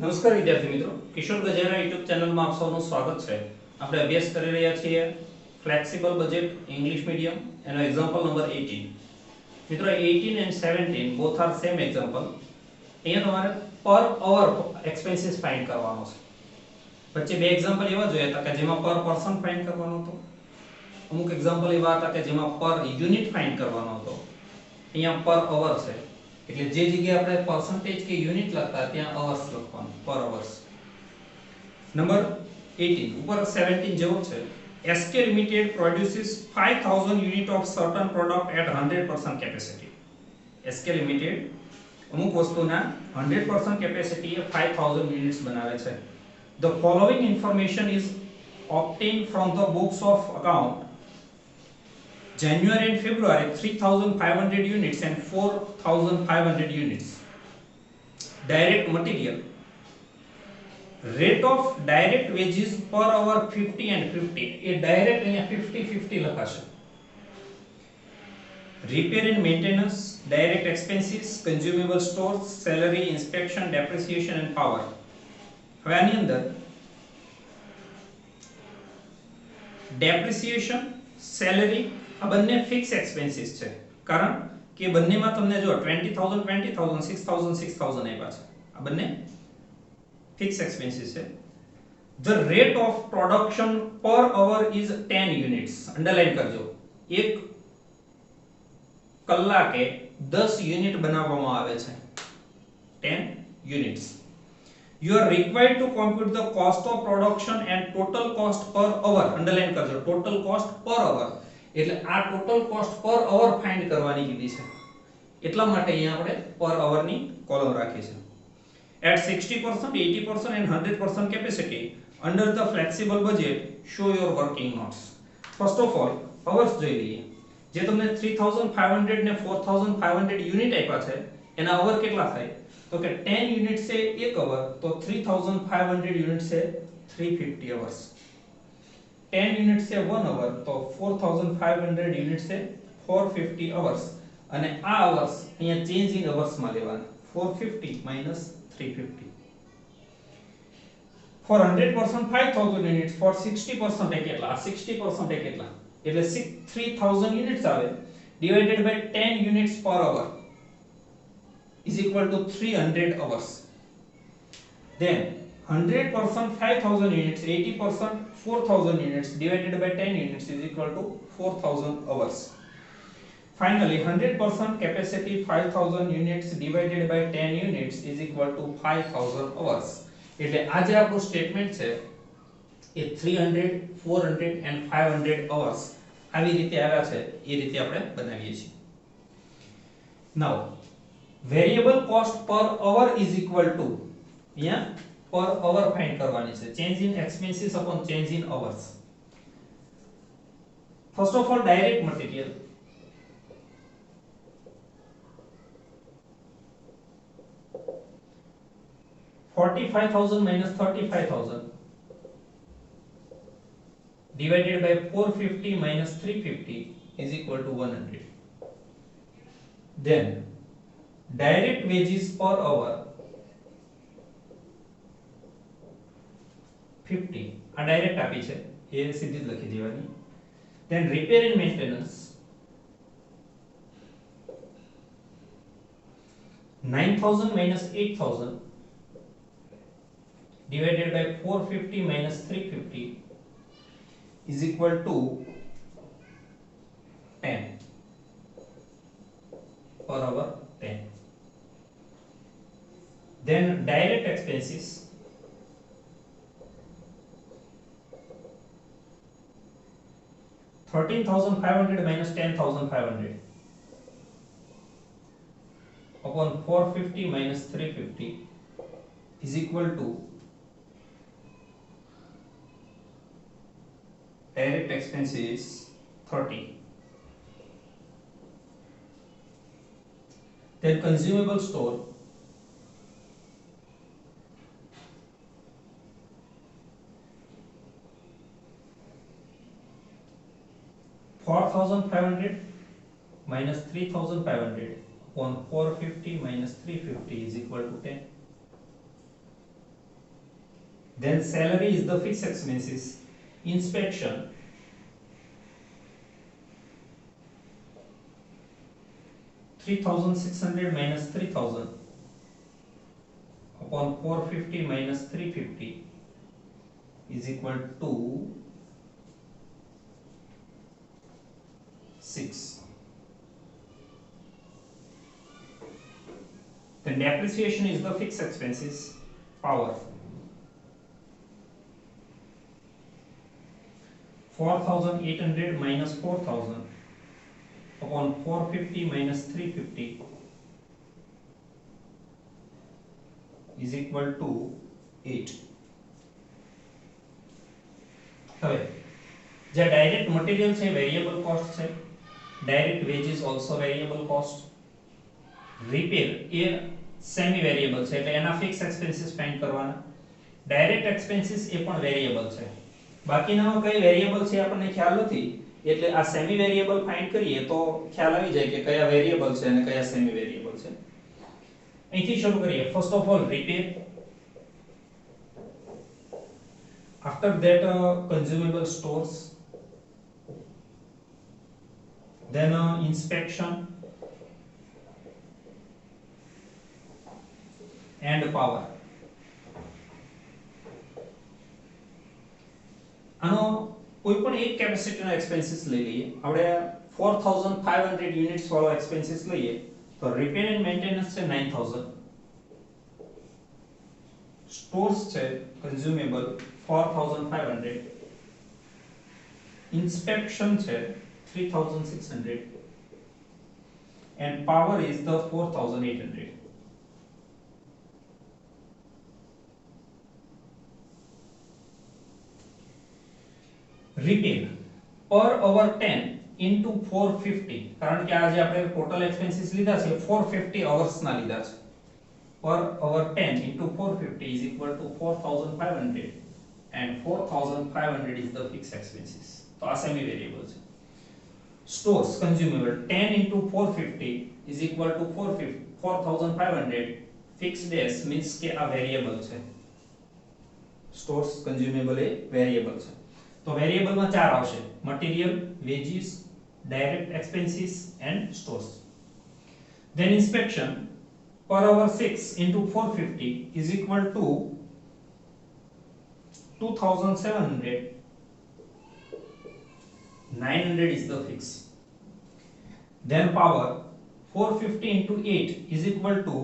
નમસ્કાર વિદ્યાર્થી મિત્રો, કિશોર ગજેરા યુટ્યુબ ચેનલમાં આપ સૌનું સ્વાગત છે. આપણે અભ્યાસ કરી રહ્યા છીએ ફ્લેક્સિબલ બજેટ ઇંગ્લિશ મીડિયમ એનો એક્ઝામ્પલ નંબર 18. મિત્રો 18 and 17 both are same example. અહીંયા તમારે પર અવર એક્સપેન્સીસ ફાઇન્ડ કરવાનો છે. વચ્ચે બે એક્ઝામ્પલ એવા જોયા હતા કે જેમાં પર પર્સન ફાઇન્ડ કરવાનો હતો, અમુક એક્ઝામ્પલ એવા હતા કે જેમાં પર યુનિટ ફાઇન્ડ કરવાનો હતો. અહીંયા પર અવર છે એટલે જે જગ્યાએ આપણે પર્સન્ટેજ કે યુનિટ લખતા ત્યાં અવર્સ લખવાનું, પર અવર્સ. નંબર 18 ઉપર 17 જેવો છે. SK Limited produces 5000 unit of certain product at 100% capacity. SK Limited અમુક વસ્તુના 100% capacity એ 5000 units બનાવે છે. The following information is obtained from the books of account January and February 3500 units and 4500 units. Direct material. Rate of direct wages per hour 50 and 50. A direct અહીંયા 50-50 લખાશે. Repair and maintenance, direct expenses, consumable stores, salary, inspection, depreciation and power. હવે આની અંદર depreciation, salary આ બંને fix expenses છે, કારણ કે બંનેમાં તમને જો 20000 20000 6000 6000 આપ્યા છે. આ બંને ફિક્સ એક્સપેન્સીસ છે. ધ રેટ ઓફ પ્રોડક્શન પર અવર ઇઝ 10 યુનિટ્સ. અંડરલાઈન કરજો, એક કલાકે 10 યુનિટ બનાવવામાં આવે છે, 10 units. You are required to compute the cost of production and total cost per hour. Underline કરજો, total cost per hour. એટલે આ ટોટલ કોસ્ટ પર અવર ફાઇન્ડ કરવાની કીધી છે, એટલા માટે અહીંયા આપણે પર અવર ની કોલમ રાખી છે. At 60%, 80% and 100% capacity under the flexible budget, show your working notes. First of all, hours જોઈ લઈએ. જે તમને 3500 ને 4500 યુનિટ આપ્યા છે એના અવર કેટલા થાય? તો કે 10 યુનિટ છે 1 અવર, તો 3500 યુનિટ છે 350 અવર્સ. 10 યુનિટ છે 1 અવર, તો 4500 યુનિટ છે 450 અવર્સ. અને આ અવર્સ અહીંયા ચેન્જ ઇન અવર્સ માં લેવાના, 450 minus 350. For 100% 5000 units, for 60% એ કેટલા? 60% એ કેટલા? એટલે 3000 યુનિટ્સ આવે divided by 10 units per hour is equal to 300 hours. Then 100% 5000 units, 80% 4000 units divided by 10 units is equal to 4000 hours. Finally, 100% capacity 5000 units divided by 10 units is equal to 5000 hours. એટલે આ જે આપણું statement છે એ 300, 400 and 500 hours આવી રીતે આવ્યા છે, એ રીતે આપણે બનાવીએ છીએ. Now, variable cost per hour is equal to, અહીંયા per hour ફાઇન્ડ કરવાની છે, change in expenses upon change in hours. First of all, direct material. $45,000 minus 35,000 divided by 450 minus 350 is equal to 100. Then direct wages per hour 50, આ direct આપી છે, એ સીધી જ લખી દેવાની. Then repair and maintenance 9000 minus 8000 divided by 450 minus 350 is equal to 10 per hour 10. Then direct expenses 13,500 minus 10,500 upon 450 minus 350 is equal to direct expenses 30. Then consumable store 4500 minus 3500 upon 450 minus 350 is equal to 10. Then salary is the fixed expenses. Inspection, 3600 minus 3000 upon 450 minus 350 is equal to 6. Then depreciation is the fixed expenses. Power, 4800 minus 4000 upon 450 minus 350 is equal to 8. હવે જે direct material છે variable cost છે, direct wages also variable cost, repair એ semi variable છે એટલે એના fix expenses find કરવાના, direct expenses એ પણ વેરિયેબલ છે, બાકીનામાં કઈ વેરિયેબલ છે આપણને ખ્યાલ નથી એટલે આ સેમી વેરિયેબલ ફાઇન્ડ કરીએ તો ખ્યાલ આવી જાય કે કયા વેરિયેબલ છે અને કયા સેમી વેરિયેબલ છે. અહીંથી શરૂ કરીએ. First of all repair, after that consumable stores, then inspection and power. આનો કોઈ પણ એક કેપેસિટીનો એક્સપેન્સીસ લઈ લઈએ. આપણે 4500 યુનિટ્સ વાળો એક્સપેન્સીસ લઈએ તો રિપેર એન્ડ મેન્ટેનન્સ છે 9000, સ્ટોર્સ છે કન્ઝ્યુમેબલ 4500, inspection છે 3600 and power is the 4800. Repair per hour 10 into 450, કારણ કે આ જે આપણે ટોટલ એક્સપેન્સીસ લીધા છે 450 અવર્સ ના લીધા છે. Per hour 10 into 450 is equal to 4500 and 4500 is the fixed expenses. તો આ સેમી વેરિયેબલ છે. Stores consumable 10 into 450 is equal to 4500. Fixed days means કે આ વેરિયેબલ છે. Stores consumable એ વેરિયેબલ છે. તો વેરિયેબલ માં ચાર આવશે: material, veggies, direct expenses and stores. Then inspection per hour 6 into 450 is equal to 2700. 900 is the fix. Then power 450 into 8 is equal to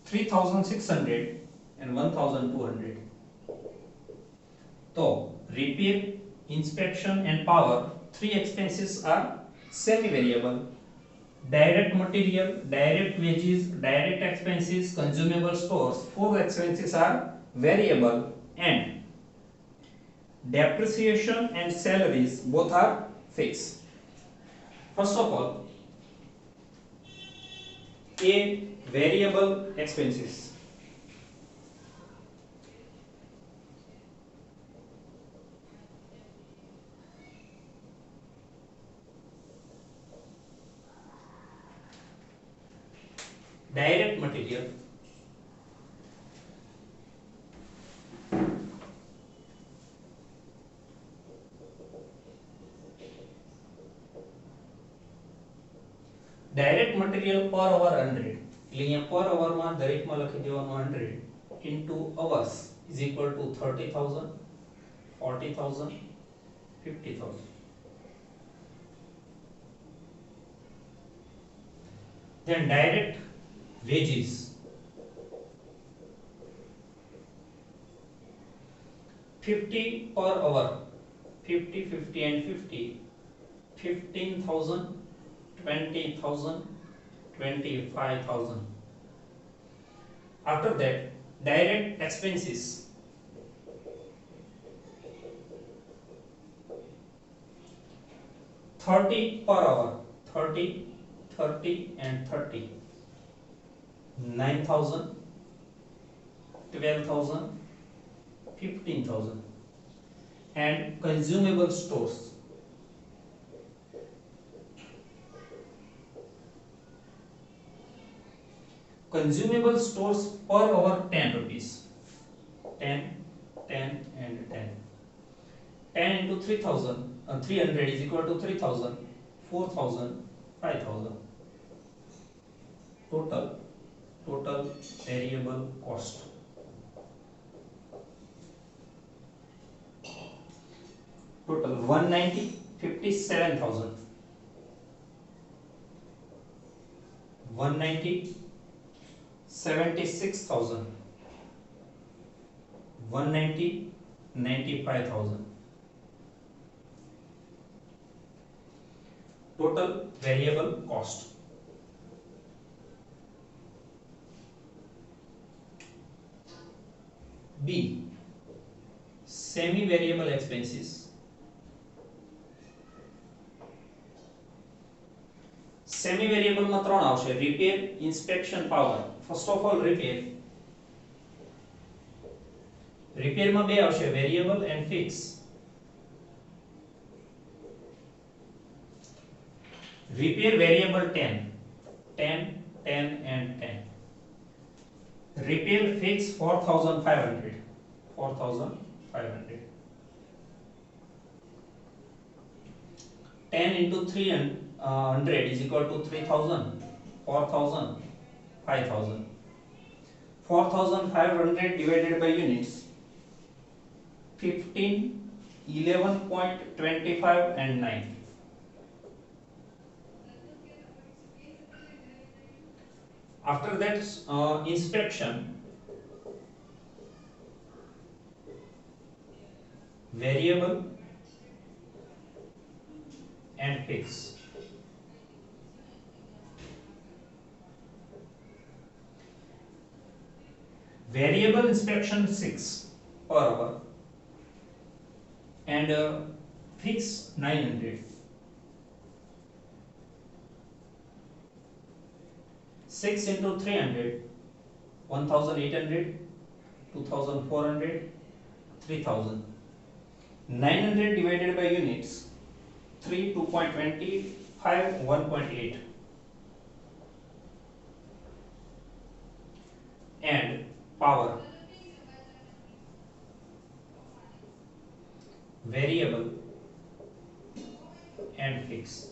3600 and 1200. So repair, inspection and power, three expenses are semi variable. Direct material, direct wages, direct expenses, consumable stores, four expenses are variable, and depreciation and salaries both are fixed. First of all, a variable expenses. Direct material, direct material per hour 100 એટલે અહીંયા per hour માં દરેકમાં લખી દેવાનું 100 into hours is equal to 30000, 40000, 50000. Then direct wages, $50 per hour, 50, 50 and 50, 15,000, 20,000, 25,000. After that, direct expenses, $30 per hour, 30, 30 and 30, 9,000, 12,000, 15,000. And consumable stores, consumable stores per hour 10 rupees, 10, 10 and 10. 10 into 3000, 300 is equal to 3000, 4000, 5000. Total variable cost. Total 190, 57,000. 190, 76,000. 190, 95,000. Total variable cost. B. Semi-variable expenses. Semi-variable માં ત્રણ આવશે: repair, inspection, power. First of all, repair. Repair માં બે આવશે: variable and fixed. Repair variable 10, 10, 10 and 10. Repair fixed 4,500, 4,500. 10 into 300 is equal to 3,000, 4,000, 5,000. 4,500 divided by units: 15, 11.25 and 9. After that, inspection, variable and fixed. Variable inspection 6 per hour and fixed 900. 6 into 300, 1,800, 2,400, 3,000. 900 divided by units: 3, 2.25, 1.8. And power, variable and fixed.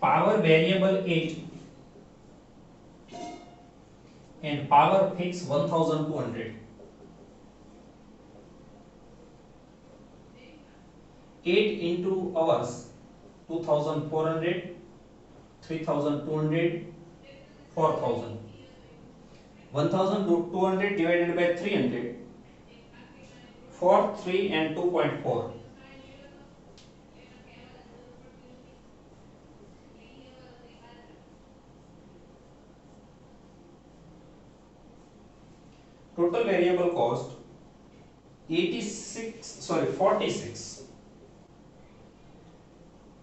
Power variable 8 and power fixed 1,200. 8 into hours: 2,400, 3,200, 4,000. 1,200 divided by 300: 4, 3 and 2.4. Total variable cost 46,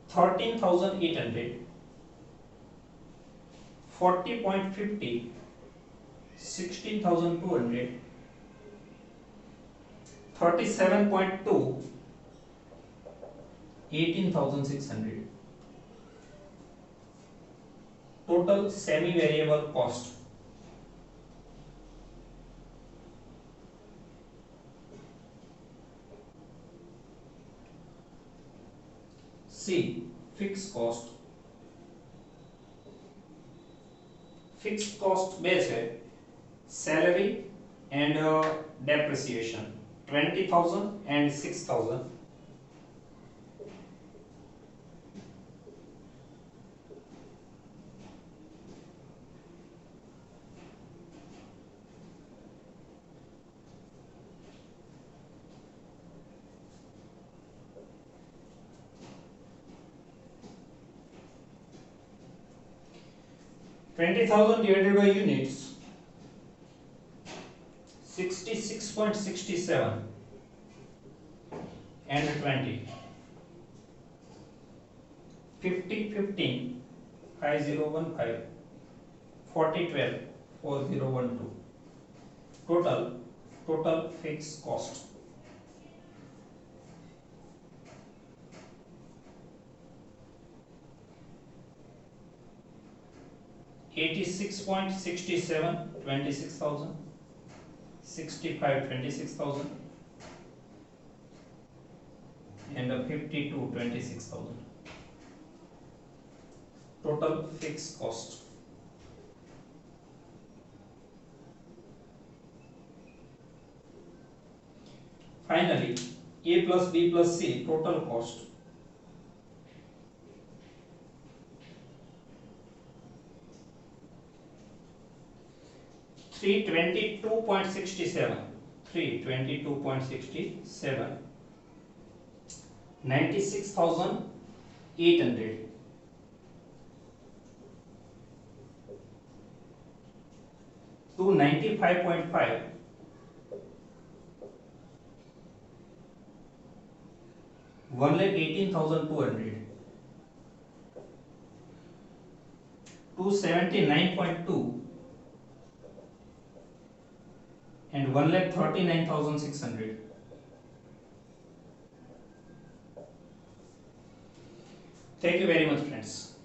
13,800, 40.50, 16,200, 37.2, 18,600. Total semi-variable cost. C. Fixed cost. Fixed cost બે છે: salary and depreciation, 20,000 and 6,000. $20,000 divided by units: 66.67 and 20. 50, 15, 5015, 40, 12, 4012. Total fixed cost. 86.67, 26,000. 65 26,000 and 52 26,000. Total fixed cost. Finally, A plus B plus C total cost. $322.67, 96,800, 295.5, 1,18,200, 279.2 and 1,39,600. Thank you very much, friends.